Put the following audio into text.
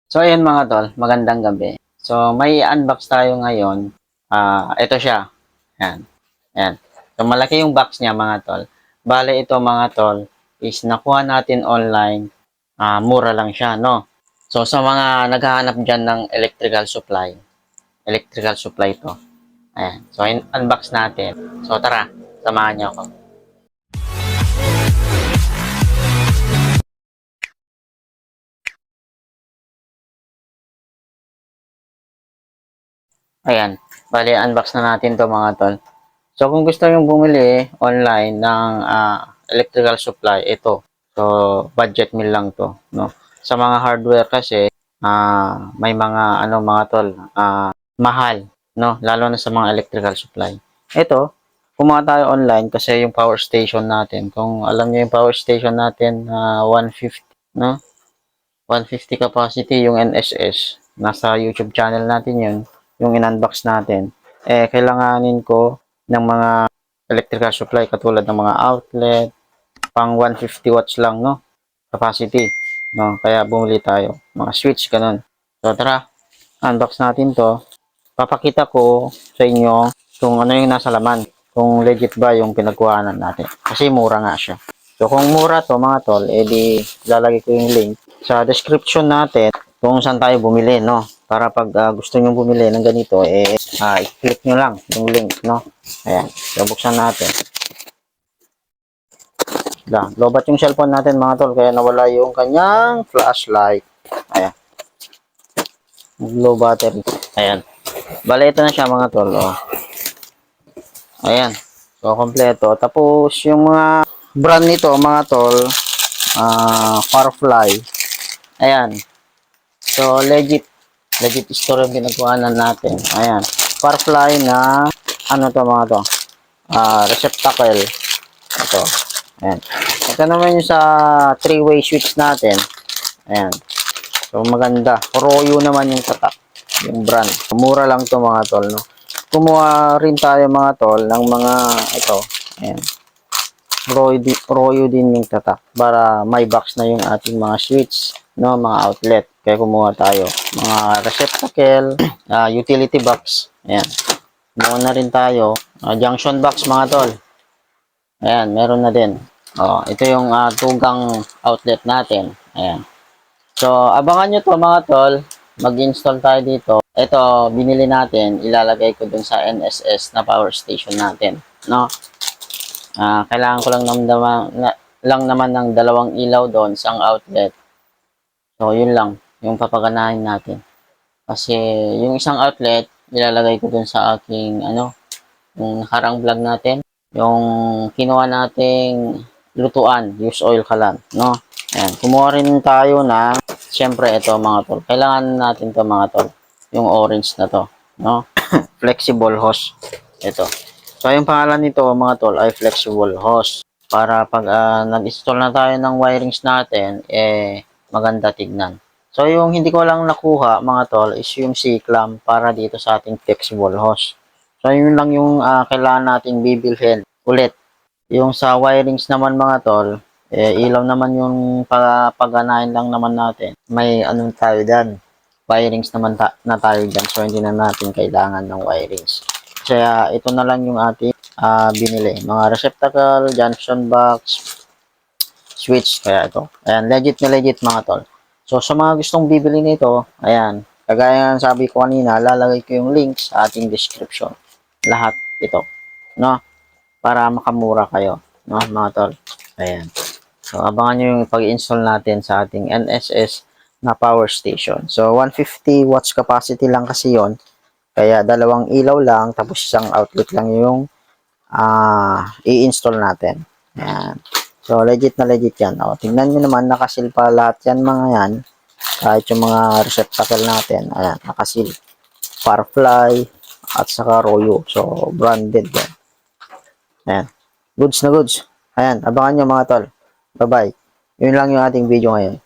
So, ayun mga tol, magandang gabi. So, may unbox tayo ngayon. Ito siya. Yan. Yan. So, malaki yung box niya mga tol. Bale, ito mga tol, is nakuha natin online. Mura lang siya, no? So, sa mga naghahanap dyan ng electrical supply to. Ayan. So, unbox natin. So, tara, samahan niyo ako. Ayan. Bale, unbox na natin to mga tol. So, kung gusto nyo bumili online ng electrical supply, ito. So, budget meal lang to, no? Sa mga hardware kasi, may mga, mga tol, mahal, no? Lalo na sa mga electrical supply. Ito, kumuha tayo online kasi yung power station natin, kung alam niyo yung power station natin, 150, no? 150 capacity yung NSS. Nasa YouTube channel natin yun, yung in-unbox natin. Kailanganin ko ng mga electrical supply katulad ng mga outlet, pang 150 watts lang, no? Capacity, no? Kaya bumili tayo. Mga switch, ganun. So, tara, unbox natin to. Papakita ko sa inyo kung ano yung nasa laman. Kung legit ba yung pinagkuhanan natin. Kasi mura nga siya. So, kung mura to mga tol, edi lalagay ko yung link sa description natin kung saan tayo bumili, no? Para pag gusto nyo bumili ng ganito, i-click nyo lang yung link, no? Ayan. So, buksan natin. Lobat yung cellphone natin mga tol, kaya nawala yung kanyang flashlight. Ayan. Low battery. Ayan. Bale, ito na siya mga tol. Oh. Ayan. So, kompleto. Tapos, yung mga brand nito mga tol, Firefly. Ayan. So, legit store yung pinagkuhanan natin. Ayan. Firefly na, ano to mga to? Receptacle. Ito. Ayan. Ito naman yung sa 3-way switch natin. Ayan. So, maganda. Royo naman yung tatak. Yung brand. Mura lang to mga tol, no? Kumuha rin tayo mga tol ng mga ito. Ayan. Royo din yung tatak para may box na yung ating mga switch, no, mga outlet. Kaya kumuha tayo mga receptacle, utility box. Ayan. Kumuha na rin tayo junction box mga tol. Ayan, meron na din. Ito yung tugang outlet natin. Ayan. So, abangan nyo to mga tol. Mag-install tayo dito. Ito, binili natin. Ilalagay ko dun sa NSS na power station natin. No? Kailangan ko lang naman ng dalawang ilaw doon, isang outlet. So, yun lang. Yung papaganahin natin. Kasi, yung isang outlet, ilalagay ko dun sa aking, yung nakarang vlog natin. Yung kinuha nating lutuan, use oil ka lang. No? Ayan. Kumuha rin tayo na siyempre, ito mga tol. Kailangan natin to mga tol. Yung orange na to. No? Flexible hose. Ito. So, yung pangalan nito mga tol ay flexible hose. Para pag nag-install na tayo ng wirings natin, maganda tignan. So, yung hindi ko lang nakuha mga tol is yung C-clamp para dito sa ating flexible hose. So, yun lang yung kailangan natin bibilhin ulit. Yung sa wirings naman mga tol, ilaw naman yung paganahin lang naman natin. May anong tayo dyan. Wirings naman na tayo dyan. So, hindi na natin kailangan ng wirings. Kaya, ito na lang yung ating binili. Mga receptacle, junction box, switch. Kaya ito. Ayan, legit na legit mga tol. So, sa mga gustong bibili nito, ayan. Kagaya ng sabi ko kanina, lalagay ko yung link sa ating description. Lahat ito. No? Para makamura kayo. No, mga tol. Ayan. So, abangan nyo yung pag-install natin sa ating NSS na power station. So, 150 watts capacity lang kasi yon. Kaya, dalawang ilaw lang, tapos isang outlet lang yung i-install natin. Ayan. So, legit na legit yan. Tingnan nyo naman, nakasil pa lahat yan mga yan. Kahit yung mga receptacle natin. Ayan, nakasil. Firefly at saka Royo. So, branded yan. Ayan. Goods na goods. Ayan, abangan nyo mga tol. Bye-bye. Yun lang yung ating video ngayon.